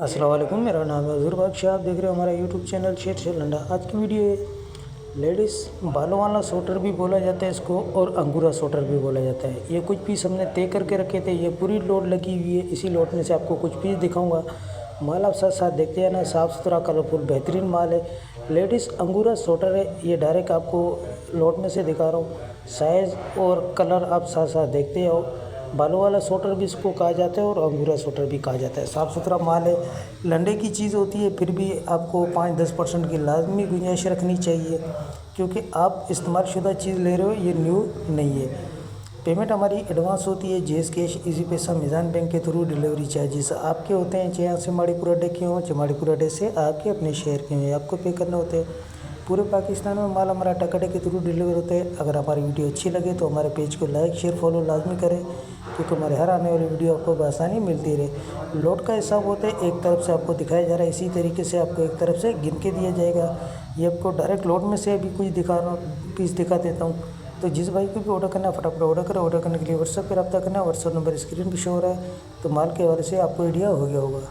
अस्सलाम वालेकुम, मेरा नाम है हजूर बादशाह। आप देख रहे हो हमारा यूट्यूब चैनल शेर से लंडा। आज की वीडियो है लेडीज़ बालों वाला स्वेटर भी बोला जाता है इसको, और अंगूरा स्वेटर भी बोला जाता है। ये कुछ पीस हमने तय करके रखे थे, ये पूरी लोड लगी हुई है। इसी लोड में से आपको कुछ पीस दिखाऊंगा। माल आप साथ साथ देखते हैं ना, साफ़ सुथरा कलरफुल बेहतरीन माल है। लेडीज़ अंगूरा स्वेटर है, ये डायरेक्ट आपको लोड में से दिखा रहा हूँ। साइज़ और कलर आप साथ साथ देखते हो। बालों वाला स्वेटर भी इसको कहा जाता है और अंगूरा स्वेटर भी कहा जाता है। साफ़ सुथरा माल है, लंडे की चीज़ होती है, फिर भी आपको 5-10% की लाजमी गुंजाइश रखनी चाहिए, क्योंकि आप इस्तेमाल शुदा चीज़ ले रहे हो, ये न्यू नहीं है। पेमेंट हमारी एडवांस होती है, जेस कैश, इजी पैसा, मीज़ान बैंक के थ्रू। डिलीवरी चार्जेस आपके होते हैं, चाहे से माड़ीपुरा अड्डे के हों, चाहे माड़ीपुरा अड्डे से आपके अपने शहर के हों, आपको पे करने होते हैं। पूरे पाकिस्तान में माल हमारा टकाटे के थ्रू डिलीवर होता है। अगर हमारी वीडियो अच्छी लगे तो हमारे पेज को लाइक शेयर फॉलो लाजमी करें, क्योंकि हमारे हर आने वाली वीडियो आपको बआसानी मिलती रहे। लोड का हिसाब होता है, एक तरफ से आपको दिखाया जा रहा है, इसी तरीके से आपको एक तरफ से गिन के दिया जाएगा। ये आपको डायरेक्ट लोड में से अभी कुछ दिखा रहा हूँ, पीस दिखा देता हूँ। तो जिस भाई को भी ऑर्डर करना है फटाफट ऑर्डर करें। ऑर्डर करने के लिए व्हाट्सएप पर रब्ता करना है, व्हाट्सएप नंबर स्क्रीन पर शो हो रहा है। तो माल के हवाले से आपको आइडिया हो गया होगा।